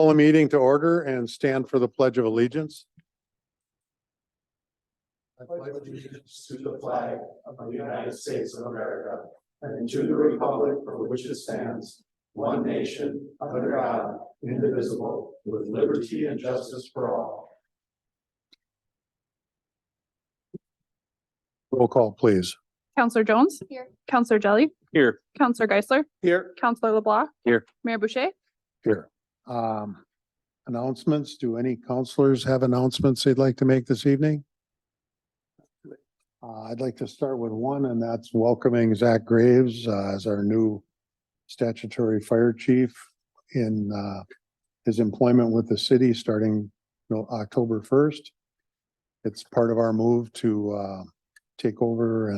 Call a meeting to order and stand for the Pledge of Allegiance. I pledge allegiance to the flag of the United States of America and to the republic for which it stands, one nation, under God, indivisible, with liberty and justice for all. Roll call, please. Counselor Jones. Here. Counselor Jelly. Here. Counselor Geisler. Here. Counselor LeBlanc. Here. Mayor Boucher. Here. Announcements. Do any counselors have announcements they'd like to make this evening? I'd like to start with one, and that's welcoming Zach Graves as our new statutory fire chief in his employment with the city starting October 1st. It's part of our move to take over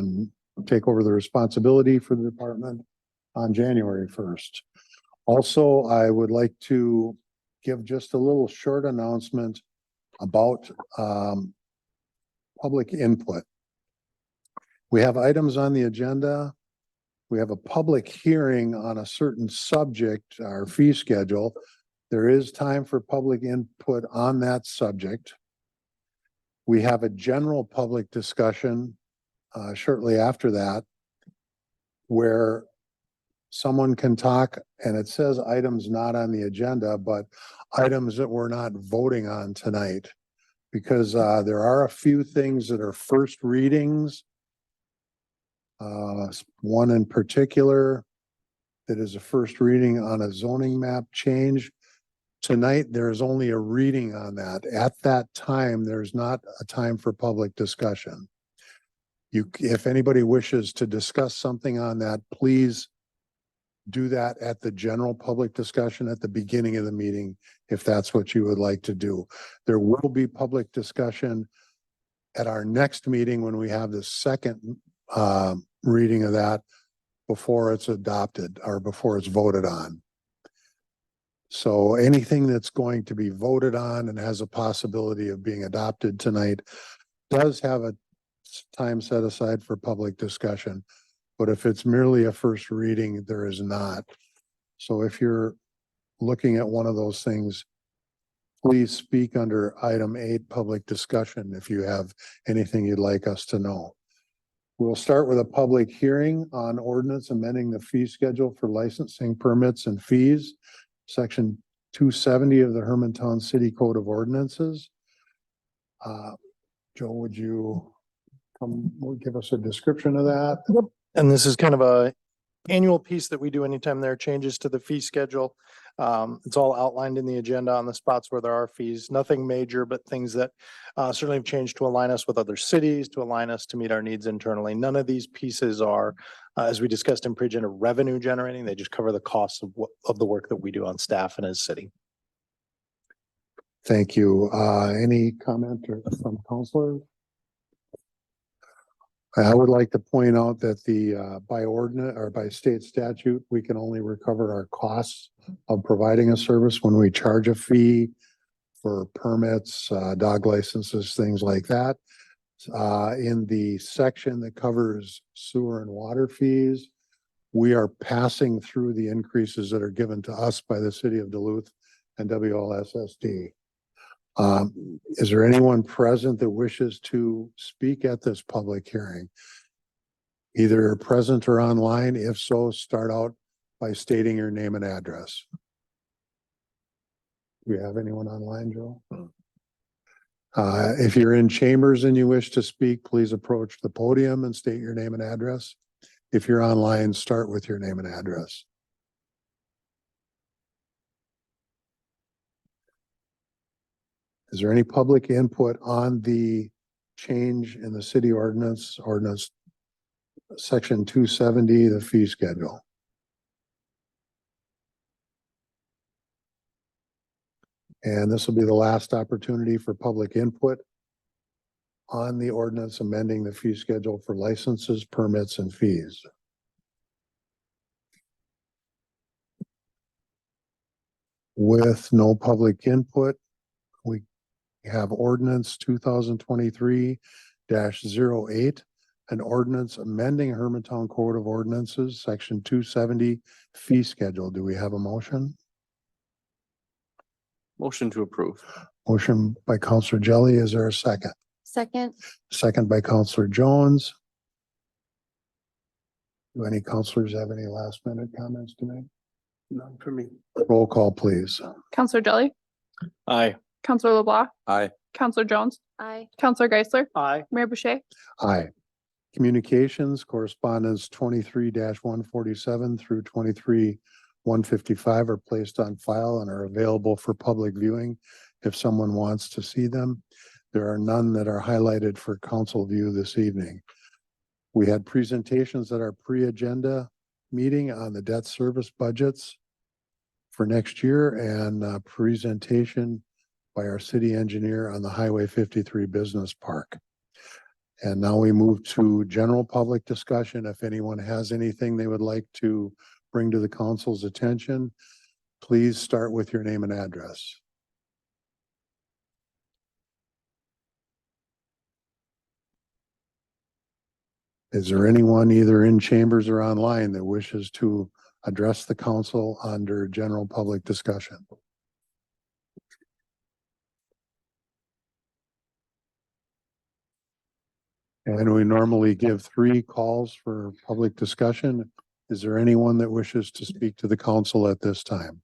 the responsibility for the department on January 1st. Also, I would like to give just a little short announcement about public input. We have items on the agenda. We have a public hearing on a certain subject, our fee schedule. There is time for public input on that subject. We have a general public discussion shortly after that, where someone can talk, and it says items not on the agenda, but items that we're not voting on tonight. Because there are a few things that are first readings. One in particular that is a first reading on a zoning map change. Tonight, there is only a reading on that. At that time, there's not a time for public discussion. If anybody wishes to discuss something on that, please do that at the general public discussion at the beginning of the meeting, if that's what you would like to do. There will be public discussion at our next meeting when we have the second reading of that before it's adopted or before it's voted on. So anything that's going to be voted on and has a possibility of being adopted tonight does have a time set aside for public discussion. But if it's merely a first reading, there is not. So if you're looking at one of those things, please speak under item 8, public discussion, if you have anything you'd like us to know. We'll start with a public hearing on ordinance amending the fee schedule for licensing permits and fees, section 270 of the Hermantown City Code of Ordinances. Joe, would you give us a description of that? Yep. And this is kind of a annual piece that we do anytime there are changes to the fee schedule. It's all outlined in the agenda on the spots where there are fees, nothing major, but things that certainly have changed to align us with other cities, to align us to meet our needs internally. None of these pieces are, as we discussed in pre-agenda, revenue generating. They just cover the costs of the work that we do on staff and as city. Thank you. Any comment from counselor? I would like to point out that by ordinance or by state statute, we can only recover our costs of providing a service when we charge a fee for permits, dog licenses, things like that. In the section that covers sewer and water fees, we are passing through the increases that are given to us by the city of Duluth and WLSSD. Is there anyone present that wishes to speak at this public hearing? Either present or online? If so, start out by stating your name and address. Do we have anyone online, Joe? If you're in chambers and you wish to speak, please approach the podium and state your name and address. If you're online, start with your name and address. Is there any public input on the change in the city ordinance section 270, the fee schedule? And this will be the last opportunity for public input on the ordinance amending the fee schedule for licenses, permits, and fees. With no public input, we have ordinance 2023-08, an ordinance amending Hermantown Code of Ordinances, section 270 fee schedule. Do we have a motion? Motion to approve. Motion by Counselor Jelly. Is there a second? Second. Second by Counselor Jones. Do any counselors have any last minute comments to make? None for me. Roll call, please. Counselor Jelly, Aye. Counselor LeBlanc, Aye. Counselor Jones, Aye. Counselor Geisler, Aye. Mayor Boucher, Aye. Communications correspondence 23-147 through 23-155 are placed on file and are available for public viewing if someone wants to see them. There are none that are highlighted for council view this evening. We had presentations at our pre-agenda meeting on the debt service budgets for next year and a presentation by our city engineer on the Highway 53 Business Park. And now we move to general public discussion. If anyone has anything they would like to bring to the council's attention, please start with your name and address. Is there anyone either in chambers or online that wishes to address the council under general public discussion? And we normally give 3 calls for public discussion. Is there anyone that wishes to speak to the council at this time?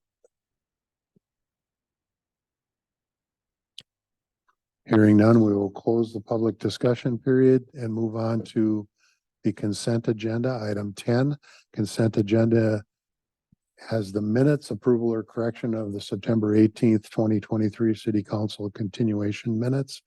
Hearing none, we will close the public discussion period and move on to the consent agenda. Item 10, consent agenda has the minutes, approval or correction of the September 18th, 2023 City Council continuation minutes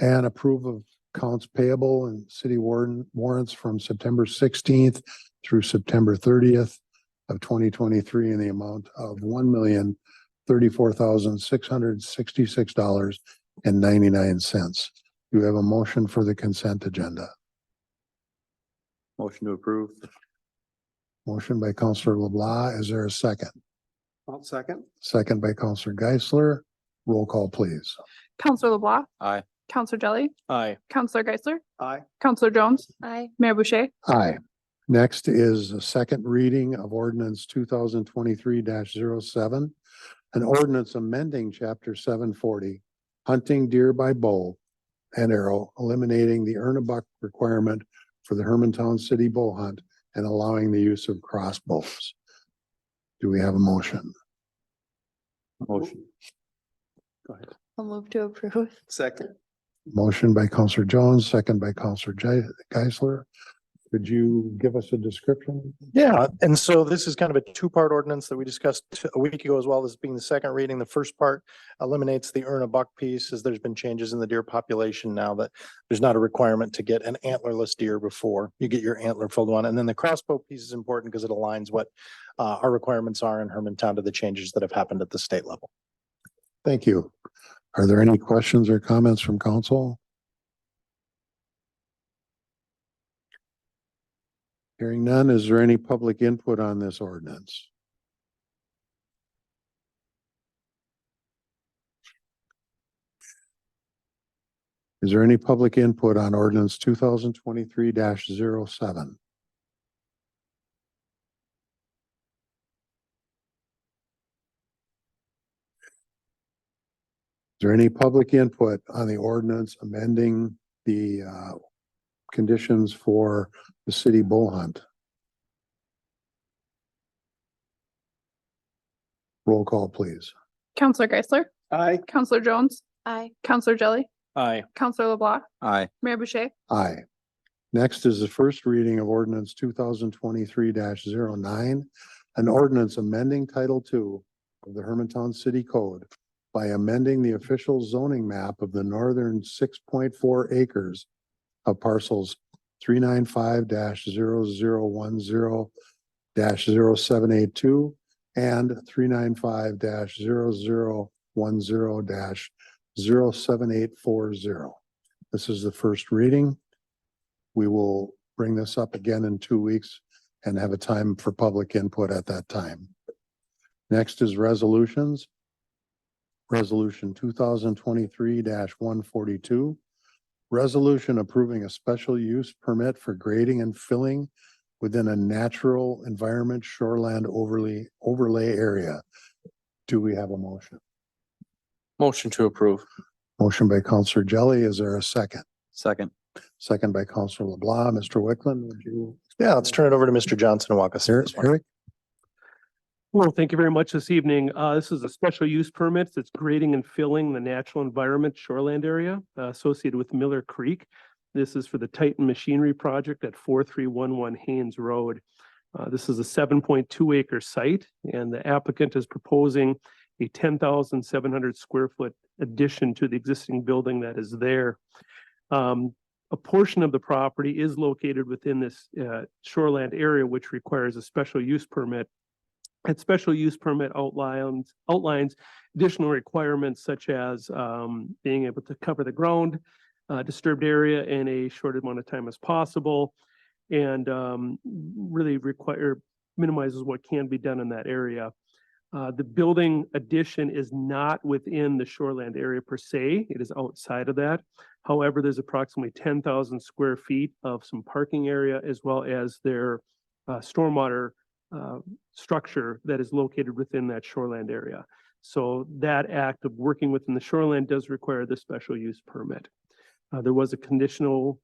and approval of accounts payable and city warrants from September 16th through September 30th of 2023 in the amount of $1,034,666.99. Do you have a motion for the consent agenda? Motion to approve. Motion by Counselor LeBlanc. Is there a second? I'll second. Second by Counselor Geisler. Roll call, please. Counselor LeBlanc, Aye. Counselor Jelly, Aye. Counselor Geisler, Aye. Counselor Jones, Aye. Mayor Boucher, Aye. Next is a second reading of ordinance 2023-07, an ordinance amending chapter 740, hunting deer by bow and arrow, eliminating the earn a buck requirement for the Hermantown City Bow Hunt and allowing the use of crossbows. Do we have a motion? Motion. Go ahead. I'll move to approve. Second. Motion by Counselor Jones, second by Counselor Geisler. Could you give us a description? Yeah, and so this is kind of a 2-part ordinance that we discussed a week ago as well, this being the second reading. The first part eliminates the earn a buck piece as there's been changes in the deer population now that there's not a requirement to get an antlerless deer before you get your antler filled one. And then the crossbow piece is important because it aligns what our requirements are in Hermantown to the changes that have happened at the state level. Thank you. Are there any questions or comments from council? Hearing none, is there any public input on this ordinance? Is there any public input on ordinance 2023-07? Is there any public input on the ordinance amending the conditions for the city bow hunt? Roll call, please. Counselor Geisler, Aye. Counselor Jones, Aye. Counselor Jelly, Aye. Counselor LeBlanc, Aye. Mayor Boucher, Aye. Next is the first reading of ordinance 2023-09, an ordinance amending Title II of the Hermantown City Code by amending the official zoning map of the northern 6.4 acres of parcels 395-0010-0782 and 395-0010-07840. This is the first reading. We will bring this up again in 2 weeks and have a time for public input at that time. Next is resolutions. Resolution 2023-142. Resolution approving a special use permit for grading and filling within a natural environment shoreland overlay area. Do we have a motion? Motion to approve. Motion by Counselor Jelly. Is there a second? Second. Second by Counselor LeBlanc. Mr. Wickland, would you? Yeah, let's turn it over to Mr. Johnson and walk us through this one. Eric? Well, thank you very much this evening. This is a special use permit that's grading and filling the natural environment shoreland area associated with Miller Creek. This is for the Titan Machinery Project at 4311 Haynes Road. This is a 7.2 acre site, and the applicant is proposing a 10,700 square foot addition to the existing building that is there. A portion of the property is located within this shoreland area, which requires a special use permit. That special use permit outlines additional requirements such as being able to cover the ground disturbed area in a short amount of time as possible, and really minimizes what can be done in that area. The building addition is not within the shoreland area per se. It is outside of that. However, there's approximately 10,000 square feet of some parking area, as well as their stormwater structure that is located within that shoreland area. So that act of working within the shoreland does require the special use permit. There was a commercial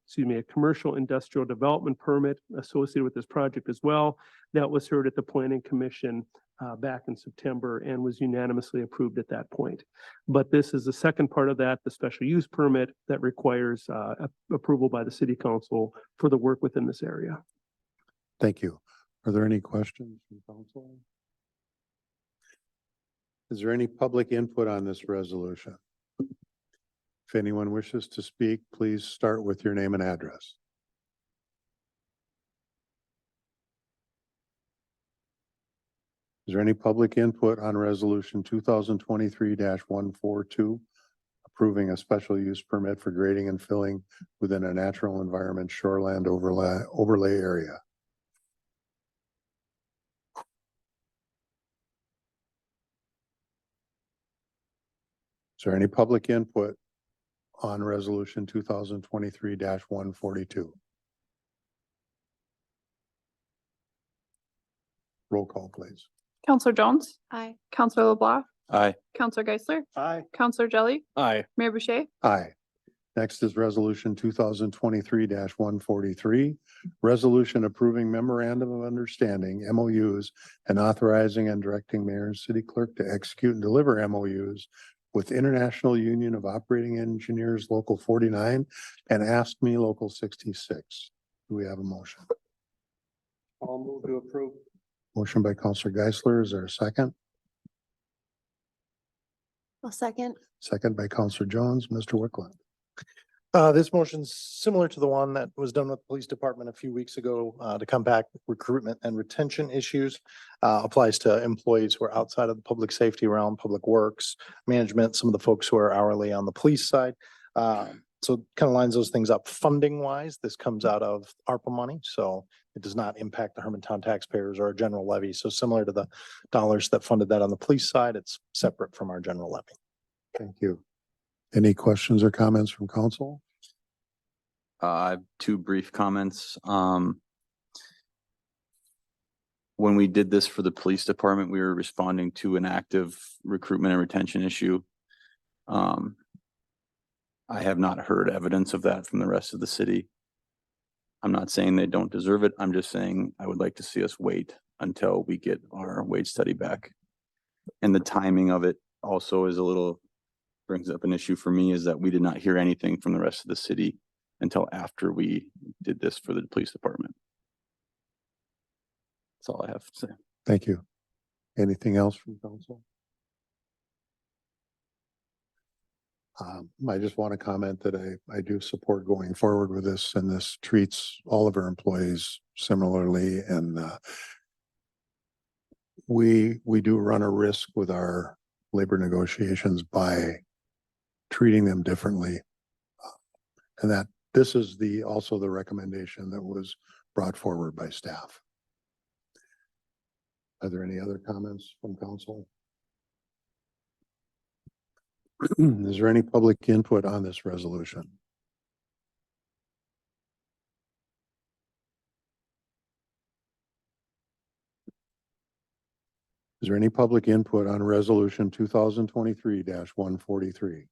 industrial development permit associated with this project as well. That was heard at the Planning Commission back in September and was unanimously approved at that point. But this is the second part of that, the special use permit that requires approval by the City Council for the work within this area. Thank you. Are there any questions from council? Is there any public input on this resolution? If anyone wishes to speak, please start with your name and address. Is there any public input on resolution 2023-142, approving a special use permit for grading and filling within a natural environment shoreland overlay area? Is there any public input on resolution 2023-142? Roll call, please. Counselor Jones. Aye. Counselor LeBlanc. Aye. Counselor Geisler. Aye. Counselor Jelly. Aye. Mayor Boucher. Aye. Next is resolution 2023-143, resolution approving memorandum of understanding, MOUs, and authorizing and directing mayor and city clerk to execute and deliver MOUs with International Union of Operating Engineers Local 49 and ASME Local 66. Do we have a motion? I'll move to approve. Motion by Counselor Geisler. Is there a second? I'll second. Second by Counselor Jones. Mr. Wickland. This motion's similar to the one that was done with the police department a few weeks ago to combat recruitment and retention issues. Applies to employees who are outside of the public safety realm, public works, management, some of the folks who are hourly on the police side. So it kind of lines those things up funding wise. This comes out of ARPA money, so it does not impact the Hermantown taxpayers or our general levy. So similar to the dollars that funded that on the police side, it's separate from our general levy. Thank you. Any questions or comments from council? I have two brief comments. When we did this for the police department, we were responding to an active recruitment and retention issue. I have not heard evidence of that from the rest of the city. I'm not saying they don't deserve it. I'm just saying I would like to see us wait until we get our wage study back. And the timing of it also is brings up an issue for me, is that we did not hear anything from the rest of the city until after we did this for the police department. That's all I have to say. Thank you. Anything else from council? I just want to comment that I do support going forward with this, and this treats all of our employees similarly. And we do run a risk with our labor negotiations by treating them differently. And that this is also the recommendation that was brought forward by staff. Are there any other comments from council? Is there any public input on this resolution? Is there any public input on resolution 2023-143?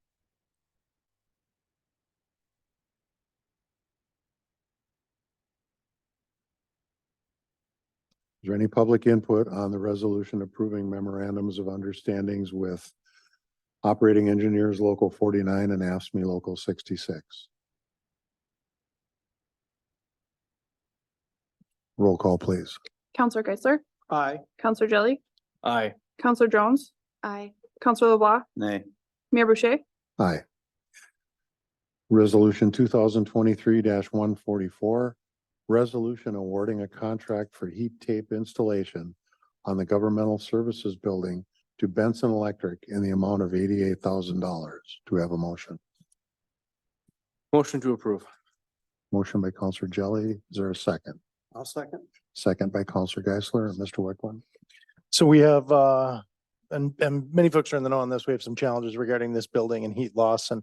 Is there any public input on the resolution approving memorandums of understandings with Operating Engineers Local 49 and AFSCME Local 66? Roll call, please. Counselor Geisler, Aye. Counselor Jelly, Aye. Counselor Jones. Aye. Counselor LeBlanc, Nay. Mayor Boucher. Aye. Resolution 2023-144, resolution awarding a contract for heat tape installation on the governmental services building to Benson Electric in the amount of $88,000. Do we have a motion? Motion to approve. Motion by Counselor Jelly. Is there a second? I'll second. Second by Counselor Geisler. Mr. Wickland. So we have, and many folks are in the know on this, we have some challenges regarding this building and heat loss and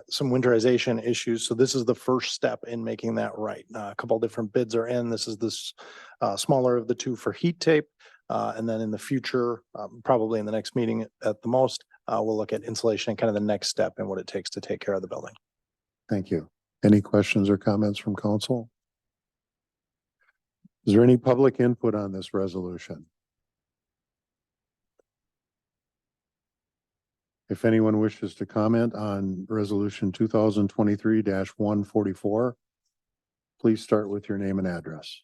some winterization issues. So this is the first step in making that right. A couple different bids are in. This is this smaller of the two for heat tape. And then in the future, probably in the next meeting at the most, we'll look at insulation and kind of the next step and what it takes to take care of the building. Thank you. Any questions or comments from council? Is there any public input on this resolution? If anyone wishes to comment on resolution 2023-144, please start with your name and address.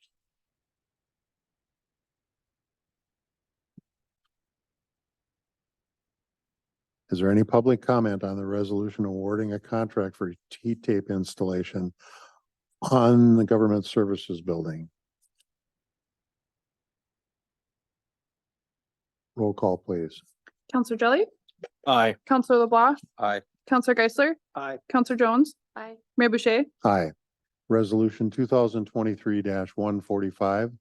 Is there any public comment on the resolution awarding a contract for heat tape installation on the government services building? Roll call, please. Counselor Jelly, Aye. Counselor LeBlanc, Aye. Counselor Geisler, Aye. Counselor Jones. Aye. Mayor Boucher. Aye. Resolution 2023-145,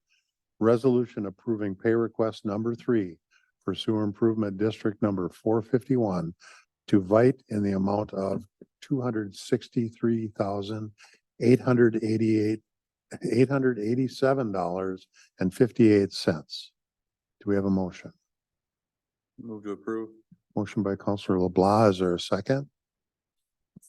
resolution approving pay request number 3 for sewer improvement district number 451 to Vite in the amount of $887.58. Do we have a motion? Move to approve. Motion by Counselor LeBlanc. Is there a second?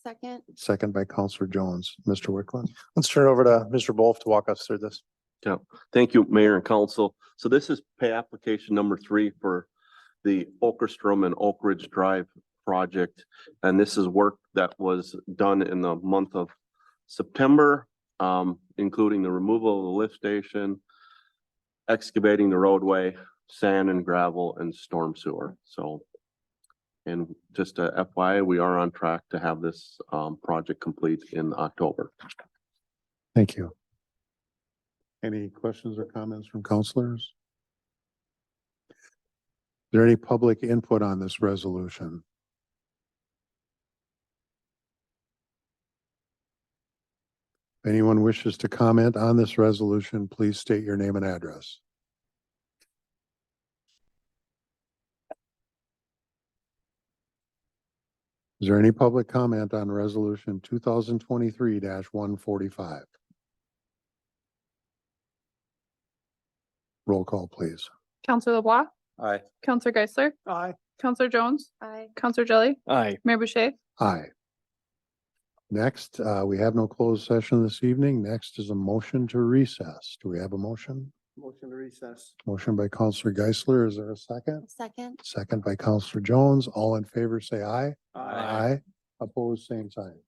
Second. Second by Counselor Jones. Mr. Wickland. Let's turn it over to Mr. Wolf to walk us through this. Yeah, thank you, Mayor and Council. So this is pay application number 3 for the Okerstrom and Oak Ridge Drive project. And this is work that was done in the month of September, including the removal of the lift station, excavating the roadway, sand and gravel, and storm sewer. So, and just a FYI, we are on track to have this project complete in October. Thank you. Any questions or comments from counselors? Is there any public input on this resolution? If anyone wishes to comment on this resolution, please state your name and address. Is there any public comment on resolution 2023-145? Roll call, please. Counselor LeBlanc, Aye. Counselor Geisler, Aye. Counselor Jones. Aye. Counselor Jelly, Aye. Mayor Boucher. Aye. Next, we have no closed session this evening. Next is a motion to recess. Do we have a motion? Motion to recess. Motion by Counselor Geisler. Is there a second? Second. Second by Counselor Jones. All in favor, say aye. Aye. Opposed, same sign.